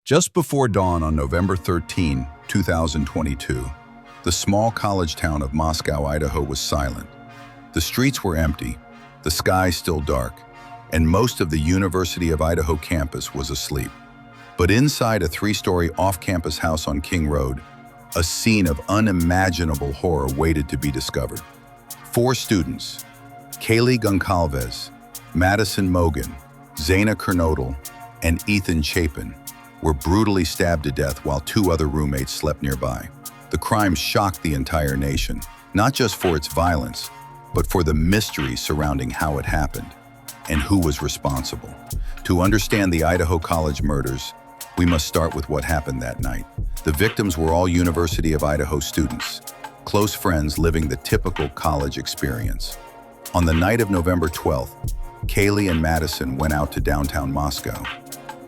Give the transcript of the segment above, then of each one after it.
Just before dawn on November 13, 2022, the small college town of Moscow, Idaho was silent. The streets were empty, the sky still dark, and most of the University of Idaho campus was asleep. But inside a three-story off-campus house on King Road, a scene of unimaginable horror waited to be discovered. 4 students, Kaylee Goncalves, Madison Mogen, Xana Kernodle, and Ethan Chapin, were brutally stabbed to death while 2 other roommates slept nearby. The crime shocked the entire nation, not just for its violence, but for the mystery surrounding how it happened and who was responsible. To understand the Idaho College murders, we must start with what happened that night. The victims were all University of Idaho students, close friends living the typical college experience. On the night of November 12th, Kaylee and Madison went out to downtown Moscow.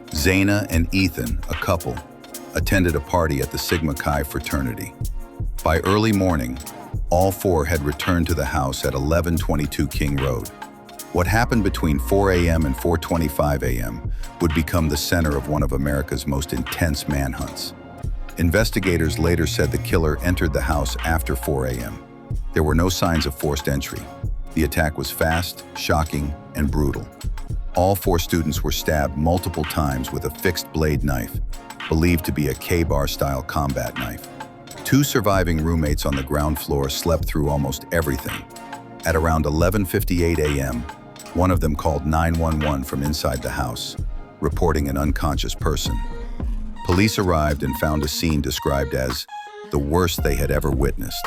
Xana and Ethan, a couple, attended a party at the Sigma Chi fraternity. By early morning, all 4 had returned to the house at 1122 King Road. What happened between 4 a.m. and 4:25 a.m. would become the center of one of America's most intense manhunts. Investigators later said the killer entered the house after 4 a.m. There were no signs of forced entry. The attack was fast, shocking, and brutal. All 4 students were stabbed multiple times with a fixed blade knife, believed to be a K-bar-style combat knife. 2 surviving roommates on the ground floor slept through almost everything. At around 11:58 a.m., one of them called 911 from inside the house, reporting an unconscious person. Police arrived and found a scene described as the worst they had ever witnessed.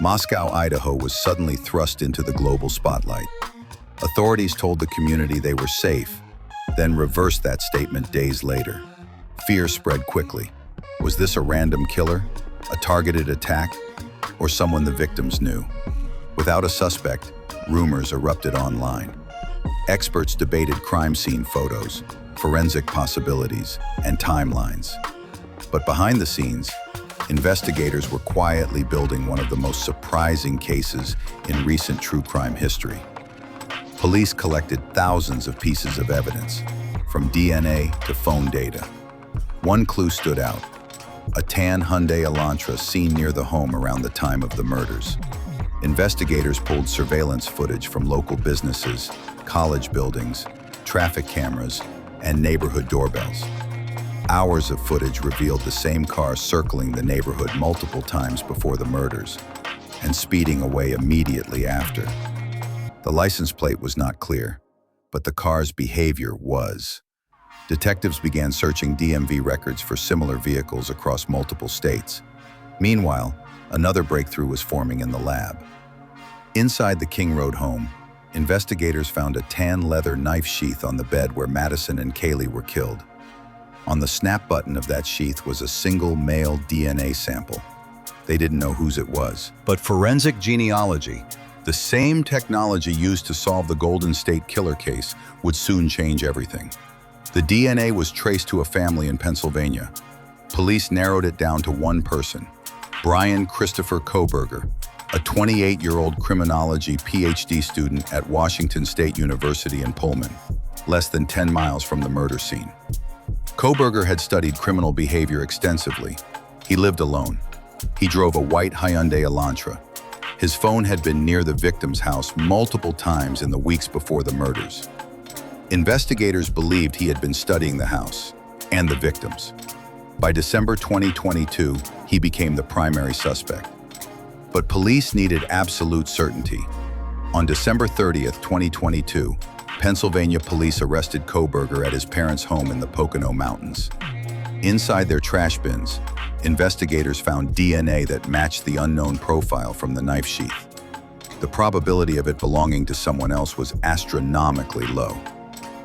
Moscow, Idaho was suddenly thrust into the global spotlight. Authorities told the community they were safe, then reversed that statement days later. Fear spread quickly. Was this a random killer, a targeted attack, or someone the victims knew? Without a suspect, rumors erupted online. Experts debated crime scene photos, forensic possibilities, and timelines. But behind the scenes, investigators were quietly building one of the most surprising cases in recent true crime history. Police collected thousands of pieces of evidence, from DNA to phone data. One clue stood out: a tan Hyundai Elantra seen near the home around the time of the murders. Investigators pulled surveillance footage from local businesses, college buildings, traffic cameras, and neighborhood doorbells. Hours of footage revealed the same car circling the neighborhood multiple times before the murders and speeding away immediately after. The license plate was not clear, but the car's behavior was. Detectives began searching DMV records for similar vehicles across multiple states. Meanwhile, another breakthrough was forming in the lab. Inside the King Road home, investigators found a tan leather knife sheath on the bed where Madison and Kaylee were killed. On the snap button of that sheath was a single male DNA sample. They didn't know whose it was. But forensic genealogy, the same technology used to solve the Golden State Killer case, would soon change everything. The DNA was traced to a family in Pennsylvania. Police narrowed it down to one person, Bryan Kohberger, a 28-year-old criminology PhD student at Washington State University in Pullman, less than 10 miles from the murder scene. Kohberger had studied criminal behavior extensively. He lived alone. He drove a white Hyundai Elantra. His phone had been near the victim's house multiple times in the weeks before the murders. Investigators believed he had been studying the house and the victims. By December 2022, he became the primary suspect. But police needed absolute certainty. On December 30th, 2022, Pennsylvania police arrested Kohberger at his parents' home in the Pocono Mountains. Inside their trash bins, investigators found DNA that matched the unknown profile from the knife sheath. The probability of it belonging to someone else was astronomically low.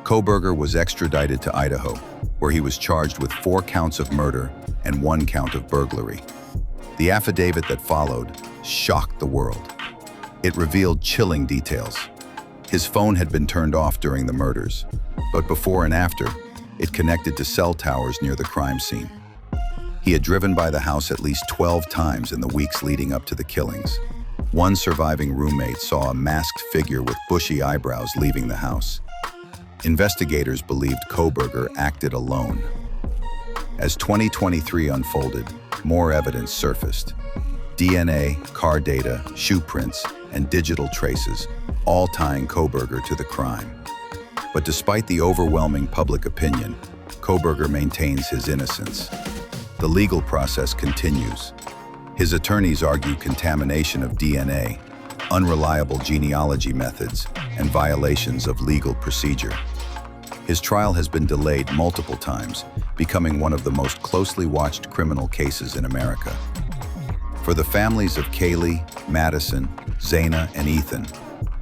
Kohberger was extradited to Idaho, where he was charged with 4 counts of murder and 1 count of burglary. The affidavit that followed shocked the world. It revealed chilling details. His phone had been turned off during the murders, but before and after, it connected to cell towers near the crime scene. He had driven by the house at least 12 times in the weeks leading up to the killings. One surviving roommate saw a masked figure with bushy eyebrows leaving the house. Investigators believed Kohberger acted alone. As 2023 unfolded, more evidence surfaced. DNA, car data, shoe prints, and digital traces, all tying Kohberger to the crime. But despite the overwhelming public opinion, Kohberger maintains his innocence. The legal process continues. His attorneys argue contamination of DNA, unreliable genealogy methods, and violations of legal procedure. His trial has been delayed multiple times, becoming one of the most closely watched criminal cases in America. For the families of Kaylee, Madison, Xana, and Ethan,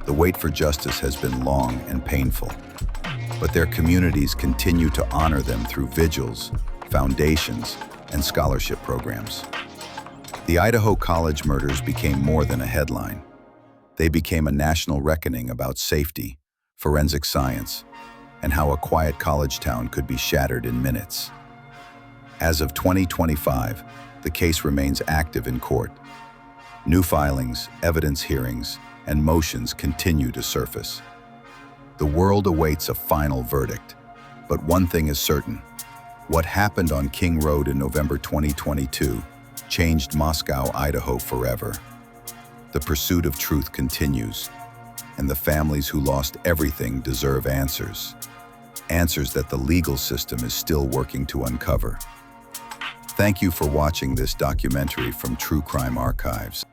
the wait for justice has been long and painful. But their communities continue to honor them through vigils, foundations, and scholarship programs. The Idaho College Murders became more than a headline. They became a national reckoning about safety, forensic science, and how a quiet college town could be shattered in minutes. As of 2025, the case remains active in court. New filings, evidence hearings, and motions continue to surface. The world awaits a final verdict, but one thing is certain. What happened on King Road in November 2022 changed Moscow, Idaho forever. The pursuit of truth continues, and the families who lost everything deserve answers. Answers that the legal system is still working to uncover. Thank you for watching this documentary from True Crime Archives.